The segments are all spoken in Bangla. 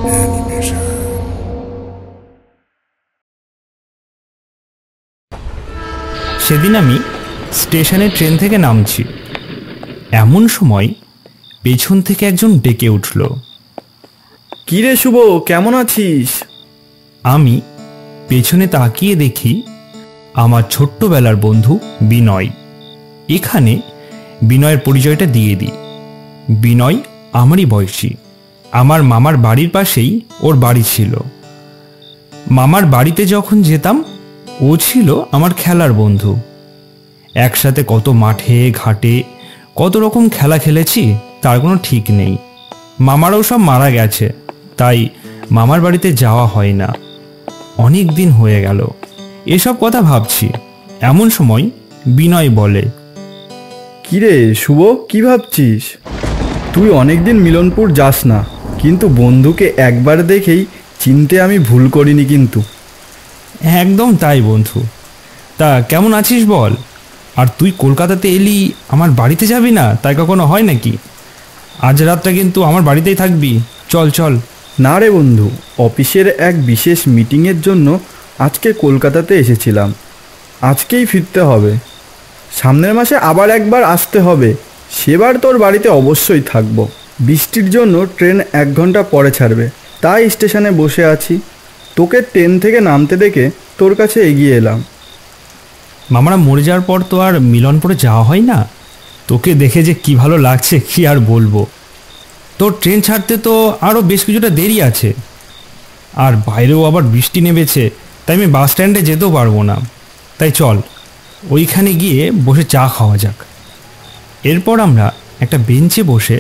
অ্যানিমেশন। সেদিন আমি স্টেশনে ট্রেন থেকে নামছি, এমন সময় পেছন থেকে একজন ডেকে উঠল, কি রে শুভ, কেমন আছিস? আমি পেছনে তাকিয়ে দেখি আমার ছোট্টবেলার বন্ধু বিনয়। এখানে বিনয়ের পরিচয়টা দিয়ে দিই। বিনয় আমারই বয়সী, আমার মামার বাড়ির পাশেই ওর বাড়ি ছিল। মামার বাড়িতে যখন যেতাম ও ছিল আমার খেলার বন্ধু। একসাথে কত মাঠে ঘাটে কত রকম খেলা খেলেছি তার কোনো ঠিক নেই। মামারাও সব মারা গেছে, তাই মামার বাড়িতে যাওয়া হয় না, অনেক দিন হয়ে গেল। এসব কথা ভাবছি, এমন সময় বিনয় বলে, কি রে শুভ, কি ভাবছিস? তুই অনেকদিন মিলনপুর যাস না, কিন্তু বন্ধুকে একবার দেখেই চিনতে আমি ভুল করিনি কিন্তু। একদম তাই বন্ধু। তা কেমন আছিস বল? আর তুই কলকাতাতে এলি, আমার বাড়িতে যাবি না? তাই কখনো হয় নাকি? আজ রাতটা কিন্তু আমার বাড়িতেই থাকবি, চল চল। না রে বন্ধু, অফিসের এক বিশেষ মিটিংয়ের জন্য আজকে কলকাতাতে এসেছিলাম, আজকেই ফিরতে হবে। সামনের মাসে আবার একবার আসতে হবে, সেবার তোর বাড়িতে অবশ্যই থাকবো। বৃষ্টির জন্য ট্রেন 1 ঘন্টা পরে ছাড়বে, তাই স্টেশনে বসে আছি। তোকে ট্রেন থেকে নামতে দেখে তোর কাছে এগিয়ে এলাম। মামারা মরে যাওয়ার পর তো আর মিলনপুরে যাওয়া হয় না। তোকে দেখে যে কি ভালো লাগছে কি আর বলবো। তোর ট্রেন ছাড়তে তো আরও বেশ কিছুটা দেরি আছে, আর বাইরেও আবার বৃষ্টি নেমেছে, তাই আমি বাস স্ট্যান্ডে যেতেও পারবো না। তাই চল ওইখানে গিয়ে বসে চা খাওয়া যাক। এরপর আমরা একটা বেঞ্চে বসে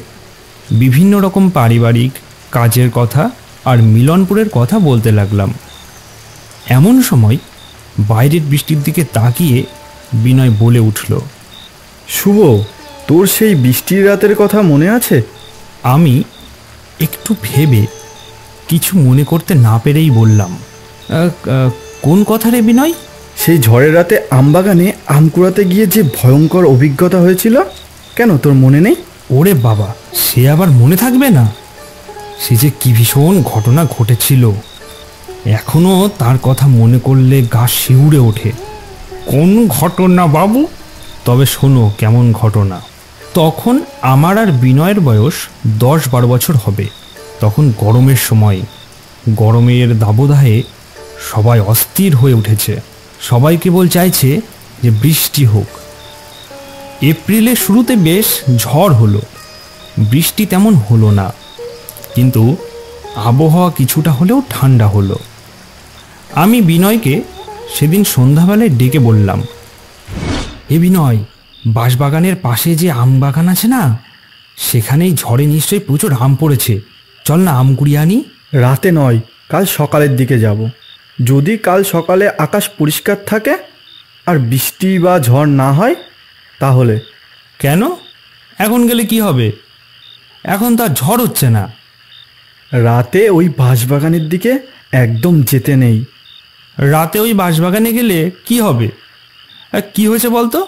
বিভিন্ন রকম পারিবারিক কাজের কথা আর মিলনপুরের কথা বলতে লাগলাম। এমন সময় বাইরের বৃষ্টির দিকে তাকিয়ে বিনয় বলে উঠল, শুভ, তোর সেই বৃষ্টির রাতের কথা মনে আছে? আমি একটু ভেবে কিছু মনে করতে না পেরেই বললাম, কোন কথা রে বিনয়? সেই ঝড়ের রাতে আমবাগানে আম কুড়াতে গিয়ে যে ভয়ঙ্কর অভিজ্ঞতা হয়েছিল, কেন তোর মনে নেই? ওরে বাবা, সে আবার মনে থাকবে না? সে যে কি ভীষণ ঘটনা ঘটেছিল, এখনো তার কথা মনে করলে গা শিউরে ওঠে। কোন ঘটনা বাবু? তবে শোনো কেমন ঘটনা। তখন আমার আর বিনয়ের বয়স 10-12 বছর হবে। তখন গরমের সময়, গরমের দাবদাহে সবাই অস্থির হয়ে উঠেছে। সবাই কেবল চাইছে যে বৃষ্টি হোক। এপ্রিলের শুরুতে বেশ ঝড় হলো, বৃষ্টি তেমন হলো না, কিন্তু আবহাওয়া কিছুটা হলেও ঠান্ডা হলো। আমি বিনয়কে সেদিন সন্ধ্যাবেলায় ডেকে বললাম, এ বিনয়, বাঁশবাগানের পাশে যে আম বাগান আছে না, সেখানেই ঝড়ে নিশ্চয়ই প্রচুর আম পড়েছে, চল না আম কুড়িয়ে আনি। রাতে নয়, কাল সকালের দিকে যাব। যদি কাল সকালে আকাশ পরিষ্কার থাকে আর বৃষ্টি বা ঝড় না হয় তাহলে। কেন? এখন গেলে কি হবে? এখন তো আর ঝড় হচ্ছে না। রাতে ওই বাঁশবাগানের দিকে একদম যেতে নেই। রাতে ওই বাঁশবাগানে গেলে কি হবে? কি হয়েছে বলতো?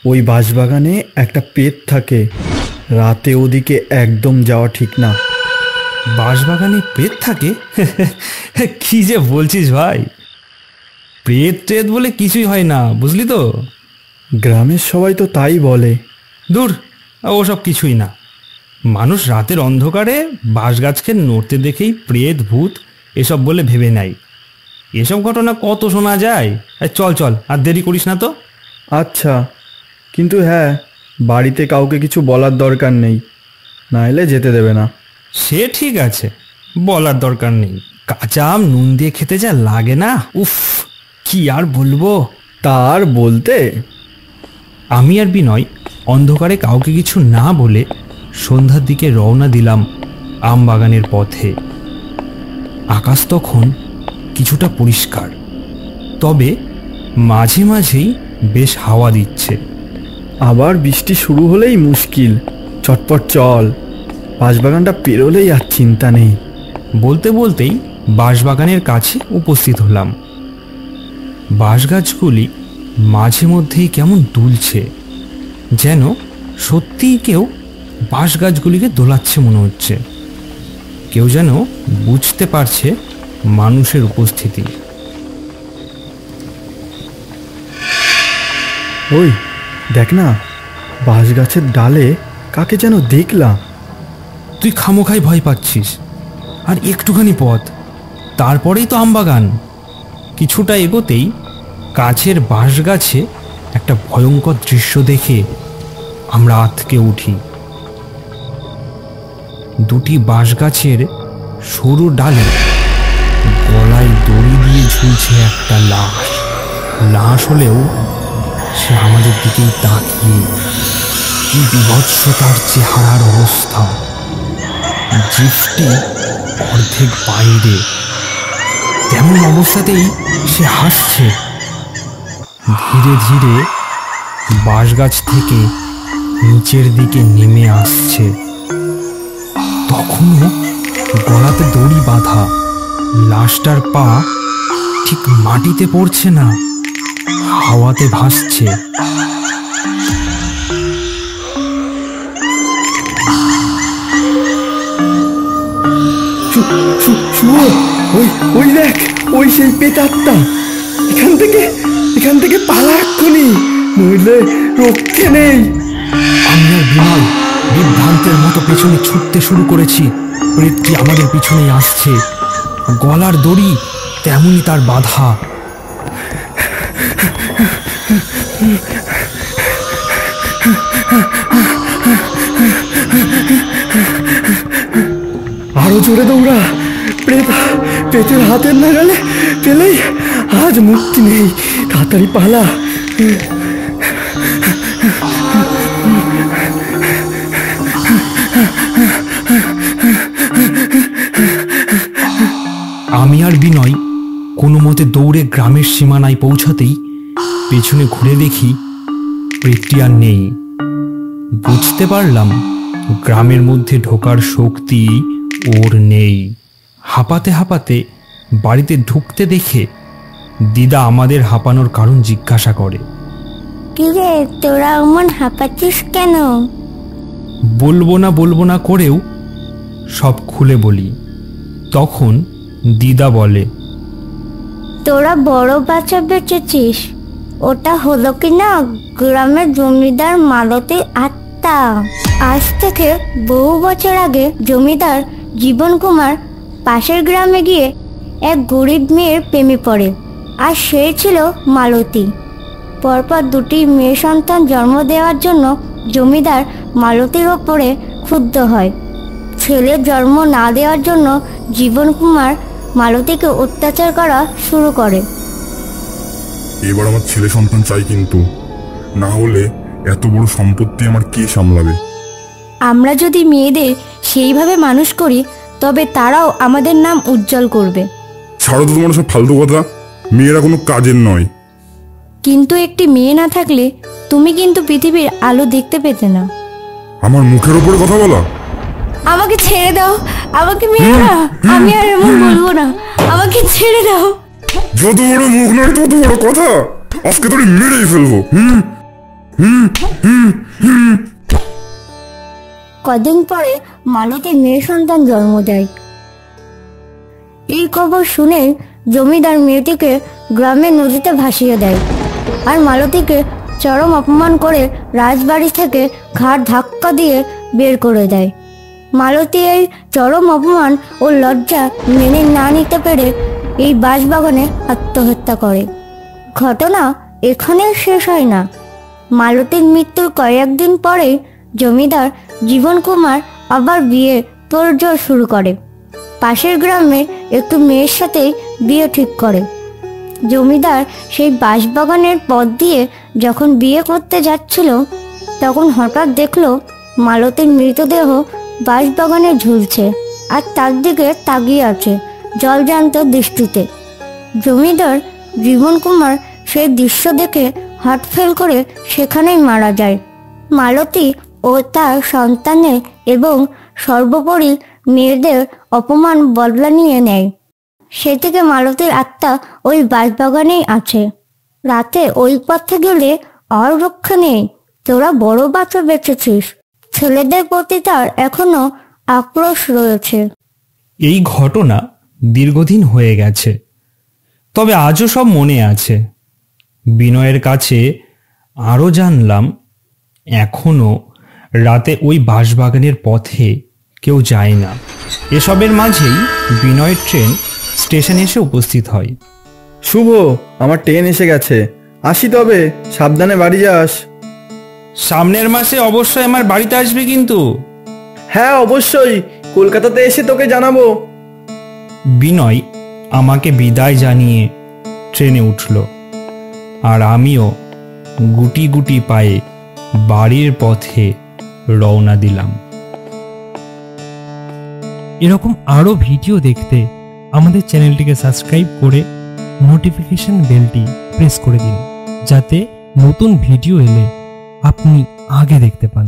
ওই বাঁশবাগানে একটা পেট থাকে, রাতে ওদিকে একদম যাওয়া ঠিক না। বাঁশবাগানে প্রেত থাকে? কি যে বলছিস ভাই, প্রেত ট্রেত বলে কিছুই হয় না, বুঝলি তো? গ্রামের সবাই তো তাই বলে। দূর, ওসব কিছুই না। মানুষ রাতের অন্ধকারে বাঁশগাছকে নড়তে দেখেই প্রেত ভূত এসব বলে ভেবে নেয়। এসব ঘটনা কত শোনা যায়। চল চল, আর দেরি করিস না তো। আচ্ছা, কিন্তু হ্যাঁ, বাড়িতে কাউকে কিছু বলার দরকার নেই, নাইলে যেতে দেবে না। সে ঠিক আছে, বলার দরকার নেই। কাঁচা আম নুন দিয়ে খেতে যা লাগে না, উফ, কি আর বলবো। তার বলতে। আমি আর বিনয় অন্ধকারে কাউকে কিছু না বলে সন্ধ্যার দিকে রওনা দিলাম আম বাগানের পথে। আকাশ তখন কিছুটা পরিষ্কার, তবে মাঝে মাঝেই বেশ হাওয়া দিচ্ছে। আবার বৃষ্টি শুরু হলেই মুশকিল। চটপট চল, বাঁশবাগানটা পেরোলেই আর চিন্তা নেই। বলতে বলতেই বাঁশবাগানের কাছে উপস্থিত হলাম। বাঁশগাছগুলি মাঝে মধ্যেই কেমন দুলছে, যেন সত্যিই কেউ বাঁশগাছগুলিকে দোলাচ্ছে মনে হচ্ছে। কেউ যেন বুঝতে পারছে মানুষের উপস্থিতি। ওই দেখ না, বাঁশ গাছের ডালে কাকে যেন দেখলাম। তুই খামোখাই ভয় পাচ্ছিস। আর একটুখানি পথ, তারপরেই তো আমবাগান। কিছুটা এগোতেই কাছের বাঁশ গাছে একটা ভয়ঙ্কর দৃশ্য দেখে আমরা আঁতকে উঠি। দুটি বাঁশ গাছের সরু ডালে গলায় দড়ি দিয়ে ঝুলছে একটা লাশ। লাশ হলেও সে আমাদের দিকেই তাকিয়ে। কি বিভৎস তার চেহারার অবস্থা! জিভটি অর্ধেক বাইরে, তেমন অবস্থাতেই সে হাসছে। ধীরে ধীরে বাঁশগাছ থেকে নিচের দিকে নেমে আসছে। তখনও গলাতে দড়ি বাঁধা। লাশটার পা ঠিক মাটিতে পড়ছে না, হাওয়াতে ভাসছে। ওই ওই দেখ, ওই সেই পেটাত্তা। এখান থেকে পালা এক্ষুনি, নইলে রক্ষে নেই। আমি আর বিনয় বিভ্রান্তের মতো পেছনে ছুটতে শুরু করেছি। প্রেতটি আমাদের পিছনেই আসছে। গলার দড়ি তেমনই তার বাধা। আরো জোরে দৌড়া। প্রেতের হাতের নাগালে পেলেই আজ মুক্তি নেই। তাড়াতাড়ি পালা। আমি আর বিনয় কোনো মতে দৌড়ে গ্রামের সীমানায় পৌঁছাতেই পেছনে ঘুরে দেখি প্রেতটি আর নেই। বুঝতে পারলাম গ্রামের মধ্যে ঢোকার শক্তি ওর নেই। হাঁপাতে হাঁপাতে বাড়িতে ঢুকতে দেখে দিদা আমাদের হাঁপানোর কারণ জিজ্ঞাসা করে। কিরে, তোরা এমন হাঁপাচ্ছিস কেন? বলবো না করেও সব খুলে বলি। তখন দিদা বলে, তোরা বড় বাচ্চা বেঁচেছিস। ওটা হলো কিনা গ্রামের জমিদার মালতীর আত্মা। আজ থেকে বহু বছর আগে জমিদার জীবন কুমার পাশের গ্রামে গিয়ে এক গরিব মেয়ের প্রেমে পড়ে, আর সে ছিল মালতী। পরপর দুটি মেয়ে সন্তান জন্ম দেওয়ার জন্য জমিদার মালতীর ওপরে ক্ষুব্ধ হয়। ছেলের জন্ম না দেওয়ার জন্য জীবন কুমার মালতীকে অত্যাচার করা শুরু করে। এবার আমার ছেলে সন্তান চাই, কিন্তু না হলে এত বড় সম্পত্তি আমার কে সামলাবে? আমরা যদি মেয়েদের সেইভাবে মানুষ করি তবে তারাও আমাদের নাম উজ্জ্বল করবে। ছাড়ো তো তোমার সব ফালতু কথা। মেয়েরা কোনো কাজের নয়। কিন্তু একটি মেয়ে না থাকলে তুমি কিন্তু পৃথিবীর আলো দেখতে পেতে না। আমার মুখের উপরে কথা বলা। আমাকে ছেড়ে দাও, আমাকে মেরো না। আমি আর এমন বলবো না, আমাকে ছেড়ে দাও। যত বড় মুখ নয় তত বড় কথা। আজকে তোরে মেরেই ফেলবো। কদিন পরে মালতী মেয়ে সন্তান জন্ম দেয়। এই খবর শুনে জমিদার মেয়েটিকে গ্রামের নদীতে ভাসিয়ে দেয়, আর মালতীকে চরম অপমান করে রাজবাড়ি থেকে ঘাড় ধাক্কা দিয়ে বের করে দেয়। মালতী এই চরম অপমান ও লজ্জা মেনে না নিতে পেরে এই বাঁশবাগানে আত্মহত্যা করে। ঘটনা এখানেই শেষ হয় না। মালতীর মৃত্যুর কয়েকদিন পরে জমিদার জীবন কুমার আবার বিয়ের তোড়জোড় শুরু করে। পাশের গ্রামের একটু মেয়ের সাথে বিয়ে ঠিক করে। জমিদার সেই বাঁশবাগানের পথ দিয়ে যখন বিয়ে করতে যাচ্ছিল, তখন হঠাৎ দেখলো মালতীর মৃতদেহ বাঁশবাগানে ঝুলছে, আর তার দিকে তাকিয়ে আছে জলজান্ত দৃষ্টিতে। জমিদার জীবন কুমার সেই দৃশ্য দেখে হার্ট ফেল করে সেখানেই মারা যায়। মালতী ও তার সন্তানের এবং সর্বোপরি মেয়েদের অপমান বদলা নিয়ে নেয়। সে থেকে মালতীর আত্মা ওই বাঁশবাগানেই আছে। রাতে ওই পথে গেলে আর রক্ষা নেই। তোরা বড় বাচ্চা বেঁচেছিস। ছেলেদের প্রতি তার এখনো আক্রোশ রয়েছে। এই ঘটনা দীর্ঘদিন হয়ে গেছে, তবে আজও সব মনে আছে। বিনয়ের কাছে আরও জানলাম এখনও রাতে ওই বাঁশবাগানের পথে কেউ যায় না। এসবের মাঝেই বিনয়ের ট্রেন স্টেশনে এসে উপস্থিত হয়। শুভ, আমার ট্রেন এসে গেছে, আসি তবে, সাবধানে বাড়ি যাস। সামনের মাসে অবশ্যই আমার বাড়িতে আসবে কিন্তু। হ্যাঁ অবশ্যই, কলকাতাতে এসে তোকে জানাবো। বিনয় আমাকে বিদায় জানিয়ে ট্রেনে উঠল, আর আমিও গুটি গুটি পায়ে বাড়ির পথে রওনা দিলাম। এরকম আরও ভিডিও দেখতে আমাদের চ্যানেলটিকে সাবস্ক্রাইব করে নোটিফিকেশন বেলটি প্রেস করে দিন, যাতে নতুন ভিডিও এলে আপনি আগে দেখতে পান।